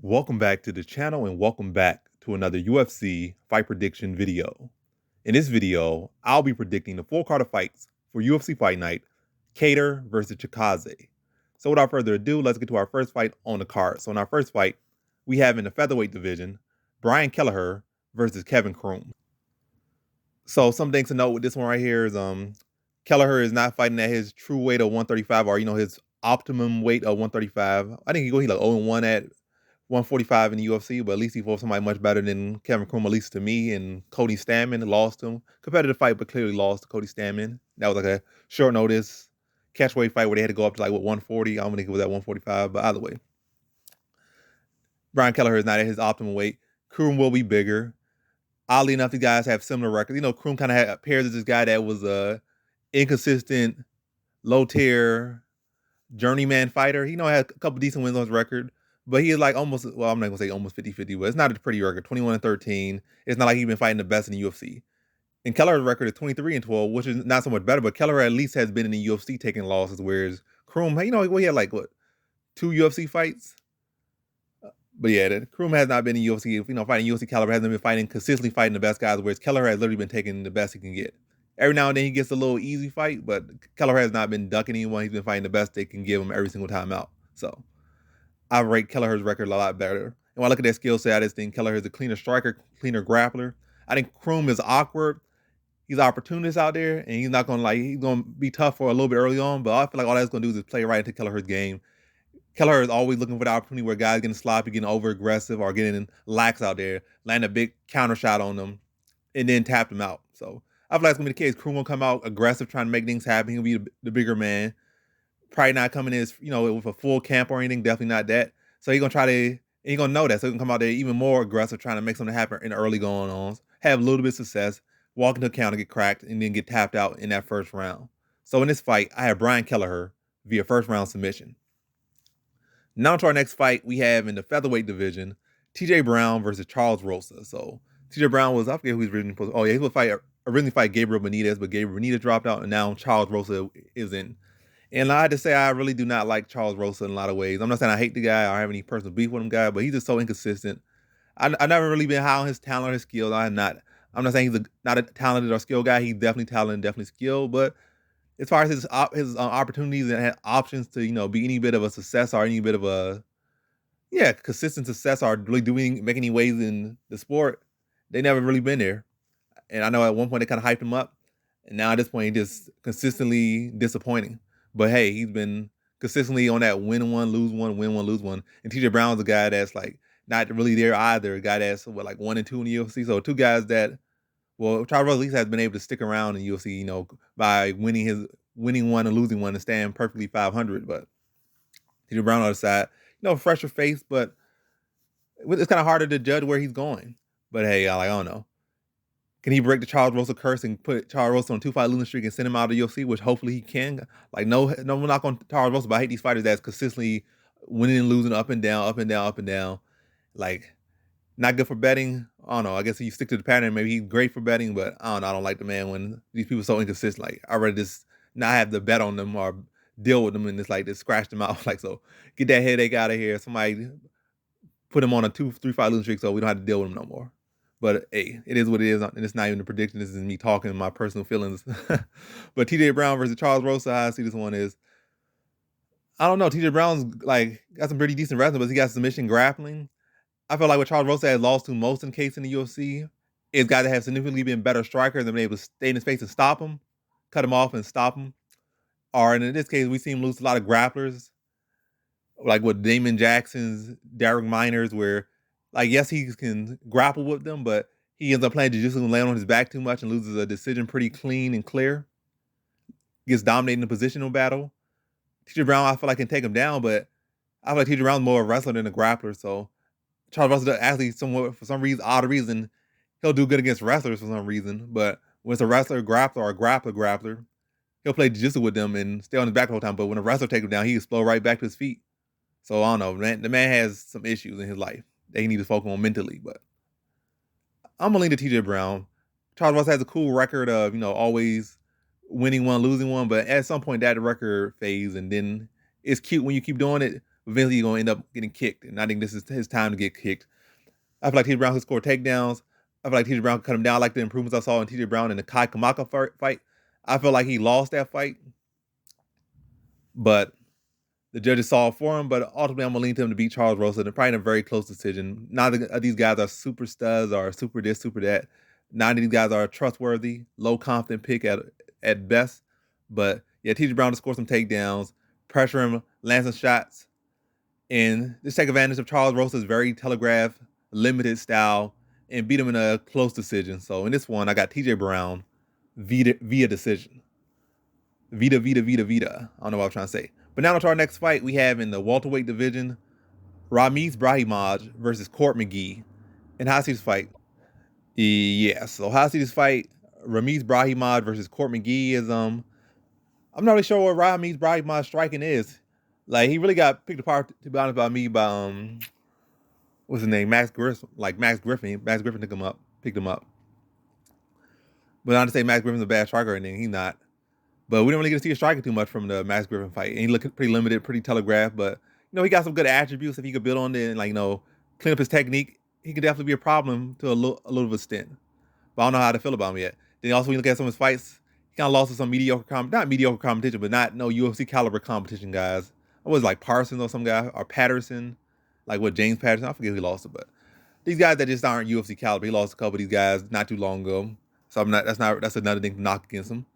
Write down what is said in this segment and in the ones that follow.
Welcome back to the channel and welcome back to another UFC fight prediction video. In this video, I'll be predicting the full card of fights for UFC Fight Night, Kattar versus Chikadze. So without further ado, let's get to our first fight on the card. So in our first fight, we have in the featherweight division, Kelleher versus Kevin Croom. So some things to note with this one right here is Kelleher is not fighting at his true weight of 135 or his optimum weight of 135. I think he like 0-1 at 145 in the UFC, but at least he fought somebody much better than Kevin Croom, at least to me, and Cody Stamann lost him. Competitive fight, but clearly lost to Cody Stamann. That was like a short notice catchweight fight where they had to go up to like 140. I don't think it was at 145, but either way. Kelleher is not at his optimal weight. Croom will be bigger. Oddly enough, these guys have similar records. Croom kind of appears as this guy that was a inconsistent, low-tier journeyman fighter. He had a couple decent wins on his record. But he is like almost, well, I'm not going to say almost 50-50, but it's not a pretty record, 21-13. It's not like he's been fighting the best in the UFC. And Kelleher's record is 23-12, which is not so much better, but Kelleher at least has been in the UFC taking losses, whereas Croom, he had like, 2 UFC fights? But yeah, Croom has not been in UFC, fighting UFC caliber, hasn't been consistently fighting the best guys, whereas Kelleher has literally been taking the best he can get. Every now and then he gets a little easy fight, but Kelleher has not been ducking anyone. He's been fighting the best they can give him every single time out. So I rate Kelleher's record a lot better. And when I look at that skill set, I just think Kelleher is a cleaner striker, cleaner grappler. I think Croom is awkward. He's opportunist out there, and he's not gonna he's gonna be tough for a little bit early on, but I feel like all that's gonna do is play right into Kelleher's game. Kelleher is always looking for the opportunity where guys getting sloppy, getting over aggressive, or getting lax out there, land a big counter shot on them, and then tap them out. So I feel like that's gonna be the case. Croom will come out aggressive, trying to make things happen. He'll be the bigger man. Probably not coming in as, with a full camp or anything. Definitely not that. So he's gonna know that. So he can come out there even more aggressive, trying to make something happen in the early going-ons, have a little bit of success, walk into a counter, get cracked, and then get tapped out in that first round. So in this fight, I have Kelleher via first round submission. Now to our next fight, we have in the featherweight division, TJ Brown versus Charles Rosa. So TJ Brown was, I forget who he's originally supposed to, he was originally fight Gabriel Benitez, but Gabriel Benitez dropped out, and now Charles Rosa is in. And I had to say, I really do not like Charles Rosa in a lot of ways. I'm not saying I hate the guy or have any personal beef with him, but he's just so inconsistent. I never really been high on his talent or his skills. I'm not saying he's not a talented or skilled guy. He's definitely talented, definitely skilled. But as far as his opportunities and options to be any bit of a success or any bit of a consistent success or really make any waves in the sport, they never really been there. And I know at one point they kind of hyped him up, and now at this point he's just consistently disappointing. But hey, he's been consistently on that win one, lose one, win one, lose one. And TJ Brown's a guy that's like not really there either. A guy that's 1 and 2 in the UFC. So two guys that, Charles Rosa at least has been able to stick around in the UFC, by winning one and losing one and staying perfectly 500. But TJ Brown on the other side, fresher face, but it's kind of harder to judge where he's going. But hey, I don't know. Can he break the Charles Rosa curse and put Charles Rosa on a 2-fight losing streak and send him out of the UFC, which hopefully he can? No, we're not on Charles Rosa, but I hate these fighters that's consistently winning and losing up and down, up and down, up and down. Not good for betting. I don't know. I guess if you stick to the pattern, maybe he's great for betting, but I don't know. I don't like the man when these people are so inconsistent. I'd rather just not have to bet on them or deal with them and just scratch them out. So get that headache out of here. Somebody put him on a 2-3 fight losing streak so we don't have to deal with him no more. But hey, it is what it is, and it's not even a prediction. This is me talking my personal feelings. But TJ Brown versus Charles Rosa, how I see this one is, I don't know. TJ Brown's got some pretty decent wrestling, but he got submission grappling. I feel like what Charles Rosa has lost to most in case in the UFC is guys that have significantly been better strikers and been able to stay in his face and stop him, cut him off and stop him. Or in this case, we see him lose a lot of grapplers, like with Damon Jackson's, Derek Miners, where yes, he can grapple with them, but he ends up playing jiu-jitsu and land on his back too much and loses a decision pretty clean and clear. Gets dominated in the positional battle. TJ Brown, I feel like can take him down, but I feel like TJ Brown's more a wrestler than a grappler. So Charles Russell actually for some reason, odd reason, he'll do good against wrestlers for some reason. But when it's a wrestler, grappler, or a grappler, he'll play jiu-jitsu with them and stay on his back the whole time. But when a wrestler takes him down, he explode right back to his feet. So I don't know, man. The man has some issues in his life that he needs to focus on mentally, but I'm gonna lean to TJ Brown. Charles Rosa has a cool record of, always winning one, losing one, but at some point that record fades, and then it's cute when you keep doing it. eventually he's going to end up getting kicked. And I think this is his time to get kicked. I feel like TJ Brown could score takedowns. I feel like TJ Brown could cut him down. I like the improvements I saw in TJ Brown in the Kai Kamaka fight. I feel like he lost that fight, but the judges saw it for him. But ultimately, I'm going to lean to him to beat Charles Rosa. And probably in a very close decision. Neither of these guys are super studs or super this, super that. None of these guys are trustworthy, low confident pick at best. But yeah, TJ Brown to score some takedowns, pressure him, land some shots, and just take advantage of Charles Rosa's very telegraphed, limited style, and beat him in a close decision. So in this one, I got TJ Brown via decision. Vita. I don't know what I'm trying to say. But now to our next fight, we have in the welterweight division, Brahimaj versus Court McGee. And how I see this fight? Yeah, so how I see this fight, Brahimaj versus Court McGee is I'm not really sure what Brahimaj striking is. Like he really got picked apart, to be honest, by me by what's his name? Max Griffin. Max Griffin picked him up. But not to say Max Griffin's a bad striker or anything, he's not. But we didn't really get to see a striker too much from the Max Griffin fight. And he looked pretty limited, pretty telegraphed, but he got some good attributes if he could build on it and clean up his technique. He could definitely be a problem to a little extent. But I don't know how to feel about him yet. Then also when you look at some of his fights, he kind of lost to some not mediocre competition, but not no UFC caliber competition guys. I was like Parsons or some guy, or Patterson, James Patterson. I forget who he lost to, but these guys that just aren't UFC caliber. He lost a couple of these guys not too long ago. So that's another thing to knock against him.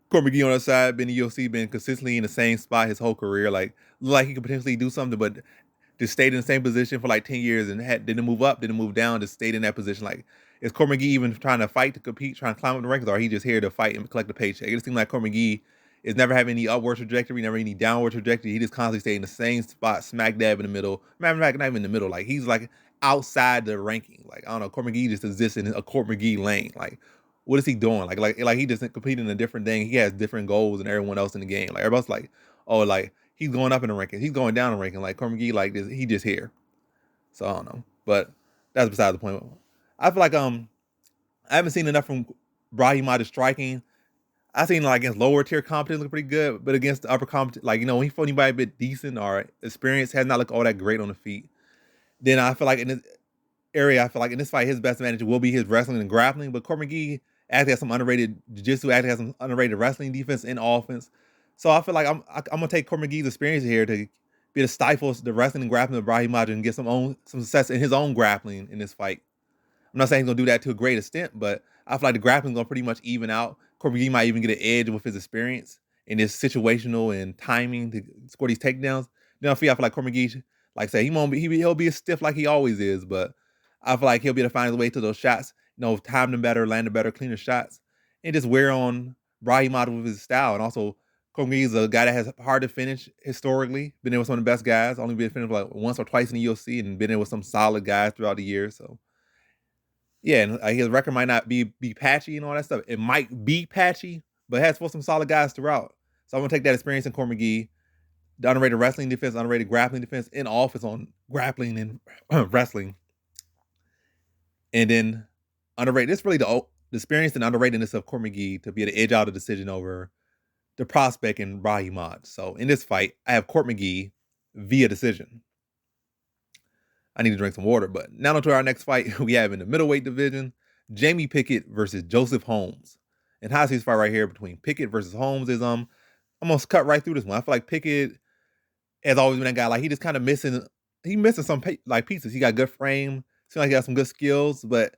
Court McGee on the side, been in the UFC, been consistently in the same spot his whole career. Like he could potentially do something, but just stayed in the same position for 10 years and didn't move up, didn't move down, just stayed in that position. Is Court McGee even trying to fight to compete, trying to climb up the rankings, or are he just here to fight and collect a paycheck? It seems like Court McGee is never having any upward trajectory, never any downward trajectory. He just constantly stayed in the same spot, smack dab in the middle. Matter of fact, not even in the middle. He's outside the ranking. I don't know. Court McGee just exists in a Court McGee lane. What is he doing? He doesn't compete in a different thing. He has different goals than everyone else in the game. Everybody's he's going up in the ranking. He's going down in the ranking. Court McGee, he just here. So I don't know. But that's beside the point. I feel I haven't seen enough from Brahimaj striking. I've seen against lower tier competition look pretty good, but against the upper competition, when he fought anybody a bit decent or experienced, has not looked all that great on the feet. Then I feel in this area, in this fight, his best advantage will be his wrestling and grappling. But Court McGee actually has some underrated jiu-jitsu, actually has some underrated wrestling defense and offense. So I feel I'm gonna take Court McGee's experience here to be to stifle the wrestling and grappling of Brahimaj and get some success in his own grappling in this fight. I'm not saying he's gonna do that to a great extent, but I feel the grappling is gonna pretty much even out. Court McGee might even get an edge with his experience and his situational and timing to score these takedowns. Then I feel Court McGee, he'll be as stiff like he always is, but I feel he'll be able to find his way to those shots, time them better, land them better, cleaner shots, and just wear on Brahimaj with his style. And also, Court McGee is a guy that has hard to finish historically. Been in with some of the best guys. Only been finished once or twice in the UFC, and been in with some solid guys throughout the years. So yeah, and his record might not be patchy and all that stuff. It might be patchy, but it has fought some solid guys throughout. So I'm gonna take that experience in Court McGee, the underrated wrestling defense, underrated grappling defense, and offense on grappling and wrestling. And then underrated. This is really the experience and underratedness of Court McGee to be able to edge out a decision over the prospect and Brahimaj. So in this fight, I have Court McGee via decision. I need to drink some water. But now to our next fight, we have in the middleweight division, Jamie Pickett versus Joseph Holmes. And how I see this fight right here between Pickett versus Holmes is I'm gonna cut right through this one. I feel Pickett has always been that guy. He just kind of missing some pieces. He got good frame. Seems like he got some good skills, but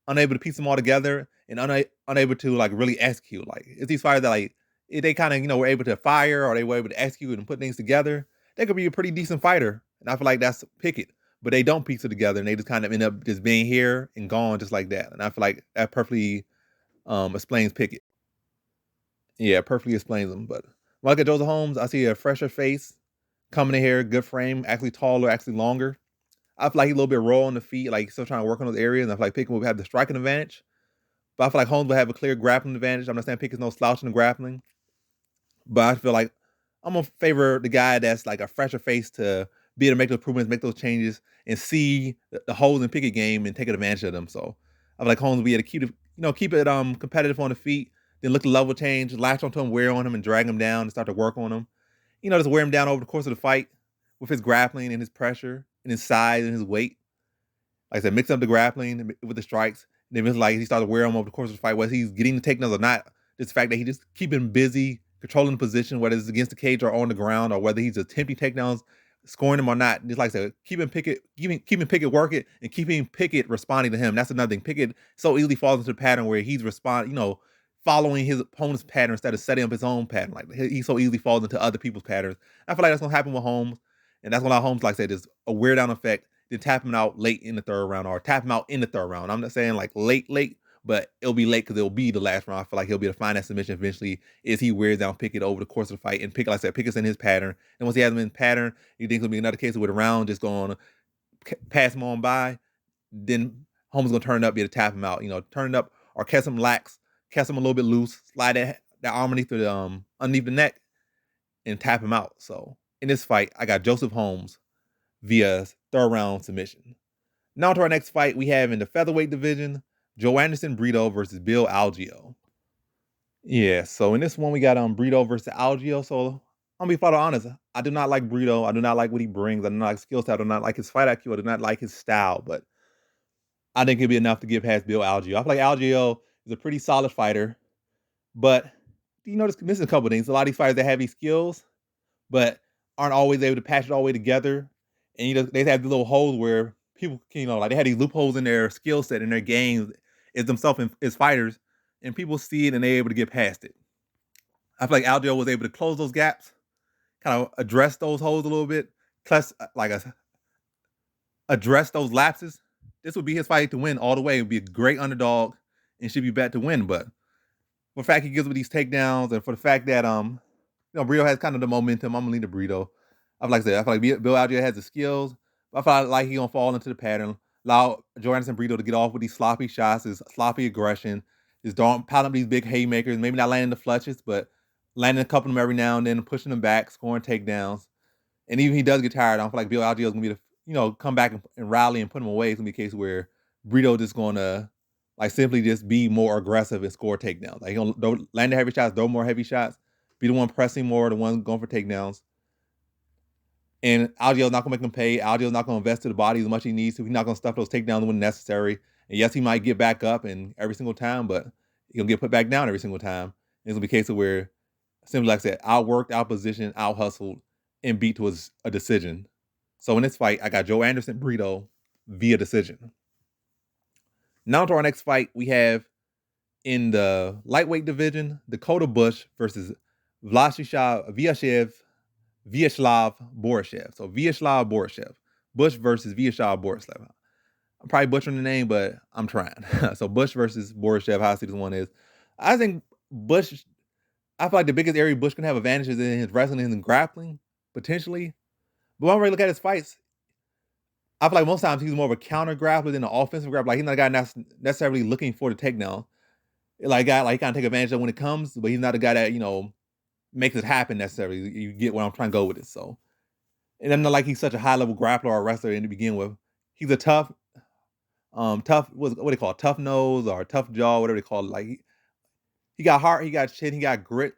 unable to piece them all together and unable to really execute. It's these fighters that if they kind of were able to fire or they were able to execute and put things together, they could be a pretty decent fighter. And I feel that's Pickett. But they don't piece it together, and they just kind of end up just being here and gone just like that. And I feel that perfectly explains Pickett. Yeah, perfectly explains him. But when I look at Joseph Holmes, I see a fresher face, coming in here, good frame, actually taller, actually longer. I feel he's a little bit raw on the feet, he's still trying to work on those areas. And I feel Pickett will have the striking advantage. But I feel Holmes will have a clear grappling advantage. I'm not saying Pickett's no slouch in the grappling. But I feel I'm going to favor the guy that's a fresher face to be able to make those improvements, make those changes, and see the holes in Pickett game and take advantage of them. So I feel Holmes will be able to keep it competitive on the feet, then look to level change, latch onto him, wear on him, and drag him down and start to work on him. Just wear him down over the course of the fight. with his grappling and his pressure and his size and his weight. Like I said, mix up the grappling with the strikes. And then it's like he started wearing them over the course of the fight, whether he's getting the takedowns or not. Just the fact that he just keeping busy, controlling the position, whether it's against the cage or on the ground, or whether he's attempting takedowns, scoring them or not. Just like I said, keeping Pickett working and keeping Pickett responding to him. That's another thing. Pickett so easily falls into the pattern where he's following his opponent's pattern instead of setting up his own pattern. Like he so easily falls into other people's patterns. I feel like that's gonna happen with Holmes, and that's gonna allow Holmes, like I said, is a wear down effect. Then tap him out late in the third round, or tap him out in the third round. I'm not saying like late, but it'll be late because it'll be the last round. I feel like he'll be able to find that submission eventually as he wears down Pickett over the course of the fight. And Pickett, like I said, Pickett's in his pattern. And once he has him in pattern, you think it'll be another case with a round just going to pass him on by. Then Holmes is going to turn it up, be able to tap him out. Turn it up or catch him lax, catch him a little bit loose, slide that arm underneath the neck and tap him out. So in this fight, I got Joseph Holmes via third round submission. Now to our next fight we have in the featherweight division, Joe Anderson Brito versus Bill Algeo. Yeah, so in this one we got Brito versus Algeo. So I'm gonna be flat honest. I do not like Brito. I do not like what he brings. I do not like skill set. I do not like his fight IQ. I do not like his style. But I think it'd be enough to get past Bill Algeo. I feel like Algeo is a pretty solid fighter. But this is a couple of things. A lot of these fighters that have these skills, but aren't always able to patch it all the way together. And they have the little holes where people can, like they have these loopholes in their skill set in their games as themselves as fighters, and people see it and they're able to get past it. I feel like Algeo was able to close those gaps, kind of address those holes a little bit, plus address those lapses. This would be his fight to win all the way. It would be a great underdog and should be bet to win. But for the fact he gives with these takedowns, and for the fact that Brito has kind of the momentum, I'm gonna lean to Brito. I feel like Bill Algeo has the skills. But I feel like he's gonna fall into the pattern. Allow Joe Anderson Brito to get off with these sloppy shots, his sloppy aggression, his piling up these big haymakers, maybe not landing the flushes, but landing a couple of them every now and then, pushing them back, scoring takedowns. And even if he does get tired, I don't feel like Bill Algeo is gonna be come back and rally and put him away. It's gonna be a case where Brito just gonna simply just be more aggressive and score takedowns. Like he's gonna land the heavy shots, throw more heavy shots, be the one pressing more, the one going for takedowns. And Algeo's not going to make him pay. Algeo's not going to invest to the body as much as he needs to. He's not going to stuff those takedowns when necessary. And yes, he might get back up and every single time, but he's going to get put back down every single time. And it's going to be a case of where, simply like I said, outworked, outpositioned, out-hustled, and beat to a decision. So in this fight, I got Joe Anderson Brito via decision. Now to our next fight, we have in the lightweight division, Dakota Bush versus Vyacheslav Borshchev. So Vyacheslav Borshchev. Bush versus Vyacheslav Borshchev. I'm probably butchering the name, but I'm trying. So Bush versus Borshchev, how I see this one is. I think Bush, I feel like the biggest area Bush can have advantages in his wrestling and grappling, potentially. But when I really look at his fights, I feel like most times he's more of a counter grappler than an offensive grappler. Like he's not a guy that's necessarily looking for the takedown. Like a guy, like he kind of take advantage of when it comes, but he's not a guy that, makes it happen necessarily. You get where I'm trying to go with it. So, and I'm not like he's such a high level grappler or wrestler to begin with. He's a tough, what they call it, tough nose or tough jaw, whatever they call it. Like he got heart, he got chin, he got grit.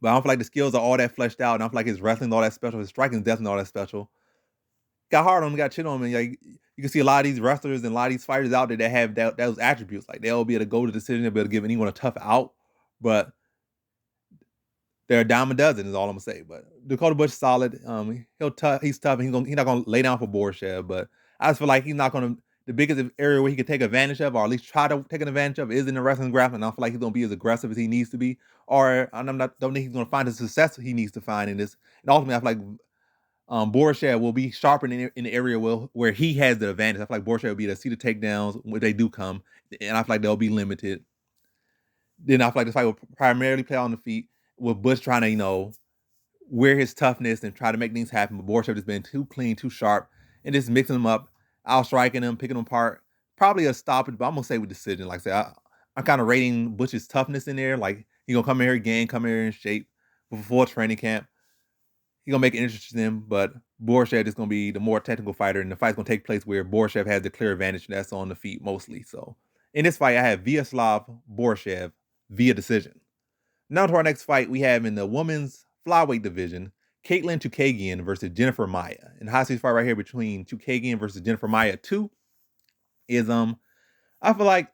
But I don't feel like the skills are all that fleshed out. And I don't feel like his wrestling is all that special. His striking is definitely all that special. Got heart on him, got chin on him. And like you can see a lot of these wrestlers and a lot of these fighters out there that have those attributes. Like they'll be able to go to decision, they'll be able to give anyone a tough out. But they're a dime a dozen is all I'm gonna say. But Dakota Bush is solid. He's tough, and he's not gonna lay down for Borshchev. But I just feel like he's not gonna. The biggest area where he can take advantage of, or at least try to take an advantage of, is in the wrestling grappling. I don't feel like he's gonna be as aggressive as he needs to be, or don't think he's gonna find the success he needs to find in this. And ultimately, I feel like Borshchev will be sharper in the area where he has the advantage. I feel like Borshchev will be able to see the takedowns when they do come, and I feel like they'll be limited. Then I feel like this fight will primarily play on the feet, with Bush trying to, wear his toughness and try to make things happen. But Borshchev has been too clean, too sharp, and just mixing them up, out-striking them, picking them apart. Probably a stoppage, but I'm going to say with decision. Like I said, I'm kind of rating Bush's toughness in there. Like, he's going to come in here again, come in here in shape before training camp. He's going to make it interesting, but Borshchev is going to be the more technical fighter, and the fight's going to take place where Borshchev has the clear advantage, and that's on the feet mostly. So, in this fight, I have Vyacheslav Borshchev via decision. Now to our next fight, we have in the women's flyweight division, Caitlin Chookagian versus Jennifer Maia. And the hot seat fight right here between Chookagian versus Jennifer Maia 2 is I feel like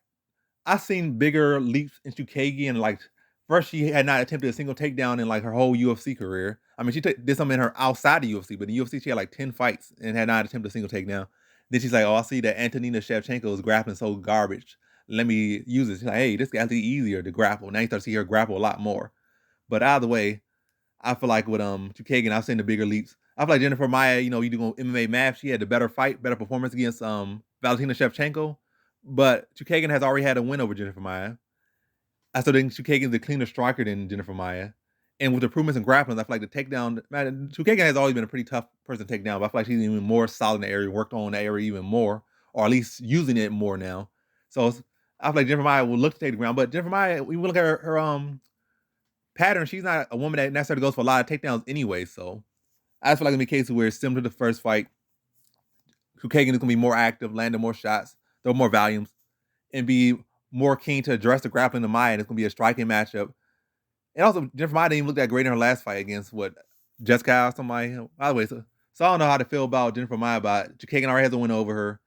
I've seen bigger leaps in Chookagian. Like first, she had not attempted a single takedown in like her whole UFC career. I mean, she did something in her outside the UFC, but in the UFC she had like 10 fights and had not attempted a single takedown. Then she's like, "Oh, I see that Antonina Shevchenko is grappling so garbage. Let me use this." She's like, "Hey, this guy's easier to grapple." Now you start to see her grapple a lot more. But either way, I feel like with Chookagian, I've seen the bigger leaps. I feel like Jennifer Maia, you do MMA math, she had the better fight, better performance against Valentina Shevchenko. But Chookagian has already had a win over Jennifer Maia. I still think Chookagian's the cleaner striker than Jennifer Maia. And with improvements in grappling, I feel like the takedown, man, Chookagian has always been a pretty tough person to take down, but I feel like she's even more solid in the area, worked on the area even more, or at least using it more now. So I feel like Jennifer Maia will look to take the ground, but Jennifer Maia, we look at her pattern, she's not a woman that necessarily goes for a lot of takedowns anyway, so I just feel like it's a case where it's similar to the first fight. Chookagian is going to be more active, landing more shots, throw more volumes, and be more keen to address the grappling of Maia, and it's going to be a striking matchup. And also, Jennifer Maia didn't even look that great in her last fight against, Jessica or somebody. By the way, so I don't know how to feel about Jennifer Maia, but Chookagian already has a win over her.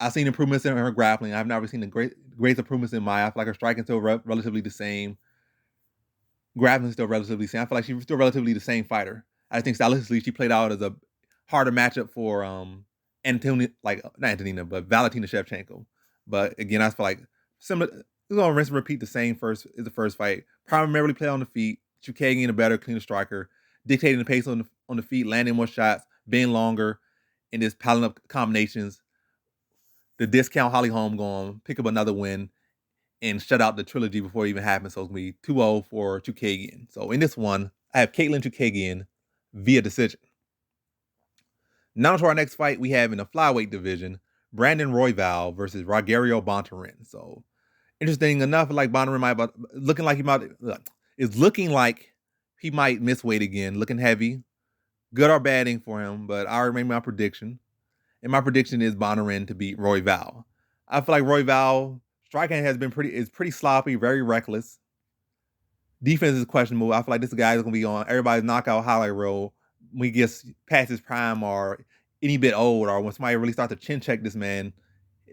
I've seen improvements in her grappling. I've never seen the great improvements in Maia. I feel like her striking's still relatively the same. Grappling's still relatively the same. I feel like she's still relatively the same fighter. I think stylistically, she played out as a harder matchup for not Antonina, but Valentina Shevchenko. But again, I feel like similar. We're gonna rinse and repeat the the first fight. Primarily play on the feet. Chookagian a better, cleaner striker, dictating the pace on the feet, landing more shots, being longer, and just piling up combinations. The discount Holly Holm going to pick up another win and shut out the trilogy before it even happens. So it's going to be 2-0 for Chookagian. So in this one, I have Caitlin Chookagian via decision. Now to our next fight, we have in the flyweight division, Brandon Royval versus Rogerio Bontorin. So interesting enough, like Bontorin is looking like he might miss weight again, looking heavy. Good or bad thing for him, but I already made my prediction. And my prediction is Bontorin to beat Royval. I feel like Royval striking is pretty sloppy, very reckless. Defense is questionable. I feel like this guy is gonna be on everybody's knockout highlight reel when he gets past his prime or any bit old, or when somebody really starts to chin check this man,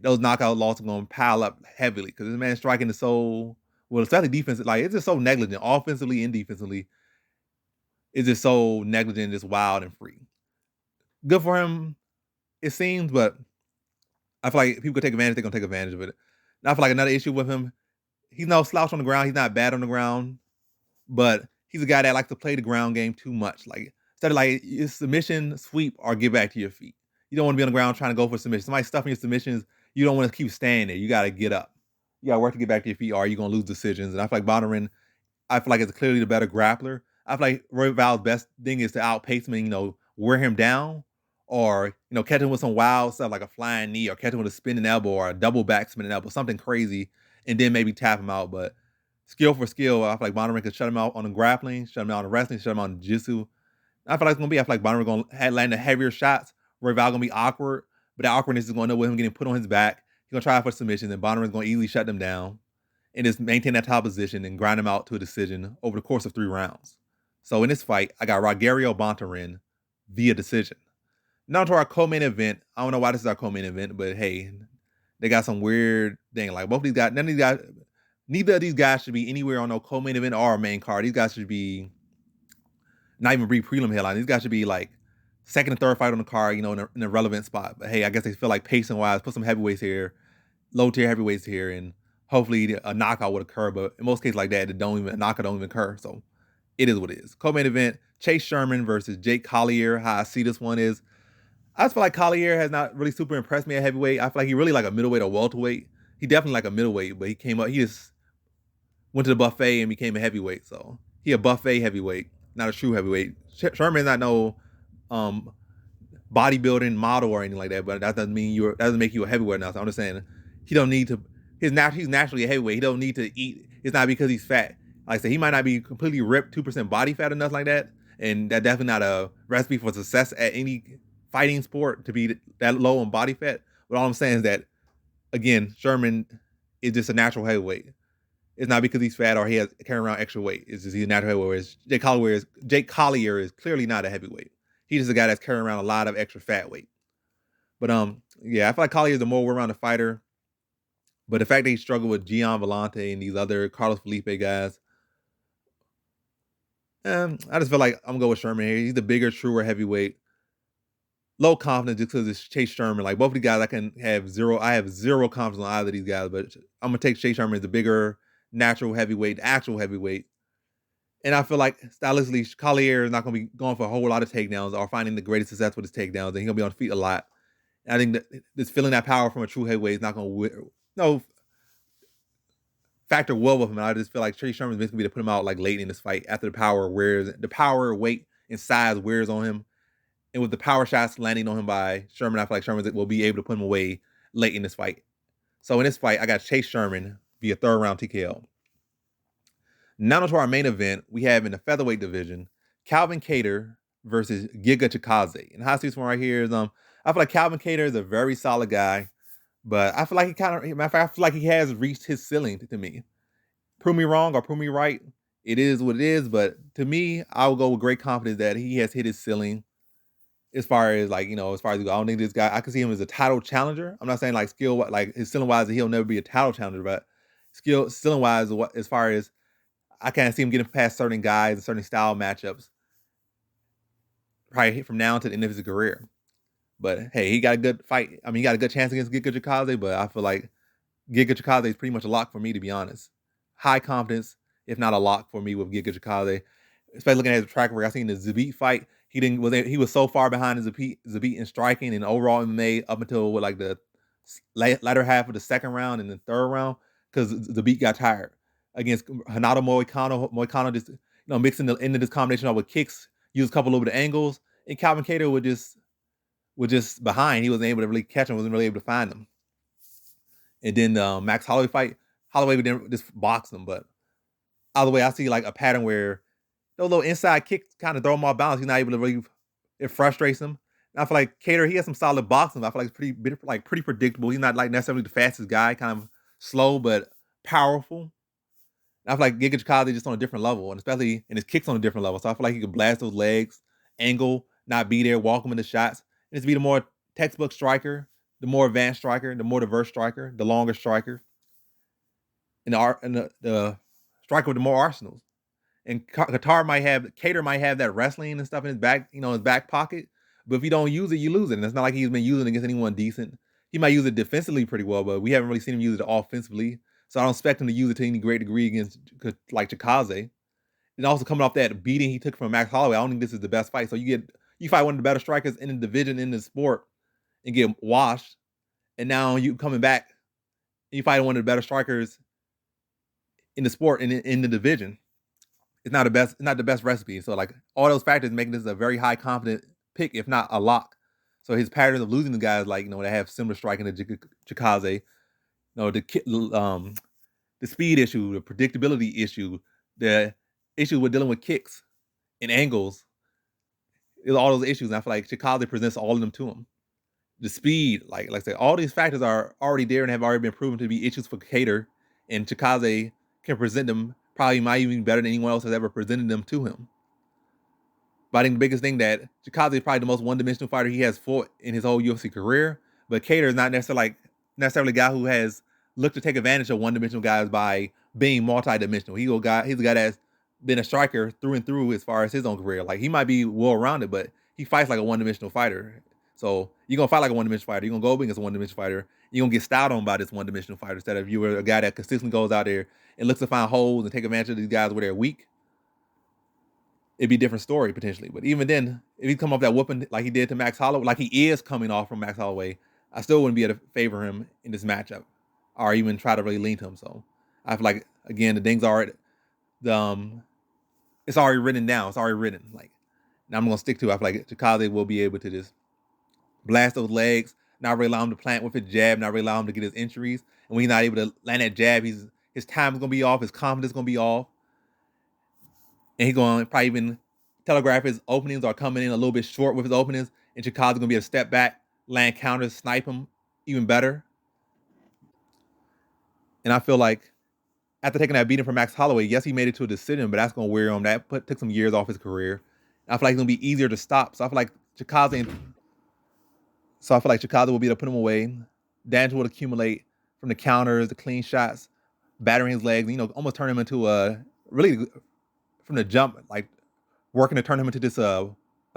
those knockout losses are gonna pile up heavily because this man's striking is especially defensive, like it's just so negligent, offensively and defensively. It's just so negligent, just wild and free. Good for him, it seems, but I feel like if people could take advantage, they're gonna take advantage of it. And I feel like another issue with him, he's no slouch on the ground. He's not bad on the ground, but he's a guy that likes to play the ground game too much. Like instead of like your submission, sweep, or get back to your feet. You don't want to be on the ground trying to go for submission. Somebody stuffing your submissions, you don't want to keep standing there. You got to get up. You got to work to get back to your feet, or you're gonna lose decisions. And I feel like Bontorin, I feel like it's clearly the better grappler. I feel like Royval's best thing is to outpace him and, wear him down, or, catch him with some wild stuff like a flying knee, or catch him with a spinning elbow or a double back spinning elbow, something crazy, and then maybe tap him out. But skill for skill, I feel like Bontorin could shut him out on the grappling, shut him out on the wrestling, shut him out on the jiu-jitsu. I feel like Bontorin going to land the heavier shots. Royval going to be awkward, but that awkwardness is going to know with him getting put on his back. He's going to try for submission, and Bontorin's going to easily shut them down and just maintain that top position and grind him out to a decision over the course of 3 rounds. So in this fight, I got Rogerio Bontorin via decision. Now to our co-main event. I don't know why this is our co-main event, but hey, they got some weird thing. Like both of these guys, neither of these guys should be anywhere on no co-main event or a main card. These guys should be not even prelim headline. These guys should be like second and third fight on the card, in a relevant spot. But hey, I guess they feel like pacing wise, put some heavyweights here, low tier heavyweights here, and hopefully a knockout would occur. But in most cases like that, a knockout don't even occur. So it is what it is. Co-main event, Chase Sherman versus Jake Collier. How I see this one is, I just feel like Collier has not really super impressed me at heavyweight. I feel like he really like a middleweight or welterweight. He definitely like a middleweight, but he just went to the buffet and became a heavyweight. So he a buffet heavyweight, not a true heavyweight. Sherman's not no bodybuilding model or anything like that, but that doesn't make you a heavyweight now. So I'm just saying he don't need to. He's naturally a heavyweight. He don't need to eat. It's not because he's fat. Like I said, he might not be completely ripped, 2% body fat or nothing like that, and that's definitely not a recipe for success at any fighting sport to be that low on body fat. But all I'm saying is that, again, Sherman is just a natural heavyweight. it's not because he's fat or he has carrying around extra weight. It's just he's a natural heavyweight. Whereas Jake Collier is clearly not a heavyweight. He's just a guy that's carrying around a lot of extra fat weight. But yeah, I feel like Collier is the more well-rounded fighter. But the fact that he struggled with Gian Vellante and these other Carlos Felipe guys, I just feel like I'm gonna go with Sherman here. He's the bigger, truer heavyweight. Low confidence just because it's Chase Sherman. Like both of these guys, I have zero confidence on either of these guys, but I'm gonna take Chase Sherman as the bigger, natural heavyweight, the actual heavyweight. And I feel like stylistically, Collier is not gonna be going for a whole lot of takedowns or finding the greatest success with his takedowns, and he's gonna be on his feet a lot. And I think that this feeling that power from a true heavyweight is not gonna factor well with him. And I just feel like Chase Sherman's basically to put him out like late in this fight after the power, weight, and size wears on him. And with the power shots landing on him by Sherman, I feel like Sherman will be able to put him away late in this fight. So in this fight, I got Chase Sherman via third round TKO. Now to our main event, we have in the featherweight division, Calvin Kattar versus Giga Chikadze. And how I see this one right here is I feel like Calvin Kattar is a very solid guy, but I feel like I feel like he has reached his ceiling to me. Prove me wrong or prove me right. It is what it is, but to me, I will go with great confidence that he has hit his ceiling. As far as I don't think this guy, I can see him as a title challenger. I'm not saying like skill, like his ceiling wise, he'll never be a title challenger, but ceiling wise, as far as I can't see him getting past certain guys and certain style matchups, probably from now to the end of his career. But hey, he got a good fight. I mean, he got a good chance against Giga Chikadze, but I feel like Giga Chikadze is pretty much a lock for me, to be honest. High confidence, if not a lock for me with Giga Chikadze. Especially looking at his track record, I seen the Zabit fight. He was so far behind Zabit in striking and overall MMA up until like the latter half of the second round and the third round because Zabit got tired against Renato Moicano. Moicano just mixing into this combination with kicks, used a couple over the angles, and Calvin Kattar was just behind. He wasn't able to really catch him, wasn't really able to find him. And then the Max Holloway fight, Holloway didn't just box him, but either way, I see like a pattern where those little inside kicks kind of throw him off balance. He's not able to really, it frustrates him. And I feel like Kattar, he has some solid boxing. I feel like it's pretty predictable. He's not like necessarily the fastest guy, kind of slow but powerful. And I feel like Giga Chikadze just on a different level, and especially in his kicks on a different level. So I feel like he could blast those legs, angle, not be there, walk him into shots, and just be the more textbook striker, the more advanced striker, the more diverse striker, the longer striker, and the striker with the more arsenals. And Kattar might have that wrestling and stuff in his back, his back pocket. But if you don't use it, you lose it. And it's not like he's been using it against anyone decent. He might use it defensively pretty well, but we haven't really seen him use it offensively. So I don't expect him to use it to any great degree against like Chikadze. And also coming off that beating he took from Max Holloway, I don't think this is the best fight. So you fight one of the better strikers in the division in the sport and get washed. And now you coming back and you fight one of the better strikers in the sport in the division. It's not the best recipe. So like all those factors making this a very high confident pick, if not a lock. So his pattern of losing the guys like that have similar striking to Chikadze, the speed issue, the predictability issue, the issue with dealing with kicks and angles, all those issues. And I feel like Chikadze presents all of them to him. The speed, like I said, all these factors are already there and have already been proven to be issues for Kattar, and Chikadze can present them probably might even better than anyone else has ever presented them to him. But I think the biggest thing that Chikadze is probably the most one-dimensional fighter he has fought in his whole UFC career. But Kattar is not necessarily a guy who has looked to take advantage of one-dimensional guys by being multi-dimensional. He's a guy that's been a striker through and through as far as his own career. Like he might be well-rounded, but he fights like a one-dimensional fighter. So you're gonna fight like a one-dimensional fighter. You're gonna go up against a one-dimensional fighter. You're gonna get styled on by this one-dimensional fighter instead of you were a guy that consistently goes out there and looks to find holes and take advantage of these guys where they're weak. It'd be a different story potentially. But even then, if he come off that whooping like he did to Max Holloway, like he is coming off from Max Holloway, I still wouldn't be able to favor him in this matchup or even try to really lean to him. So I feel like again the things are it's already written down. It's already written. Like now I'm gonna stick to it. I feel like Chikadze will be able to just blast those legs, not really allow him to plant with his jab, not really allow him to get his entries. And when he's not able to land that jab, his time is gonna be off, his confidence is gonna be off. And he's going to probably even telegraph his openings or coming in a little bit short with his openings. And Chikadze going to be able to step back, land counters, snipe him even better. And I feel like after taking that beating from Max Holloway, yes, he made it to a decision, but that's going to wear him. That took some years off his career. I feel like it's going to be easier to stop. So I feel like Chikadze will be able to put him away. Damage will accumulate from the counters, the clean shots, battering his legs, almost turn him into really from the jump, like working to turn him into this a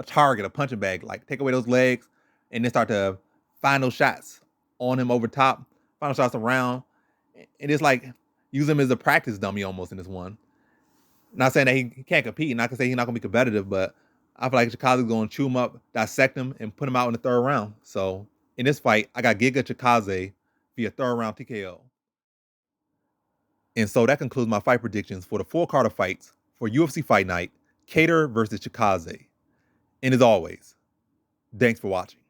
target, a punching bag. Like take away those legs and then start to find those shots on him over top, final shots around. And it's like use him as a practice dummy almost in this one. Not saying that he can't compete, not to say he's not gonna be competitive, but I feel like Chikadze's gonna chew him up, dissect him, and put him out in the third round. So in this fight, I got Giga Chikadze via third round TKO. And so that concludes my fight predictions for the full card of fights for UFC Fight Night, Kattar versus Chikadze. And as always, thanks for watching.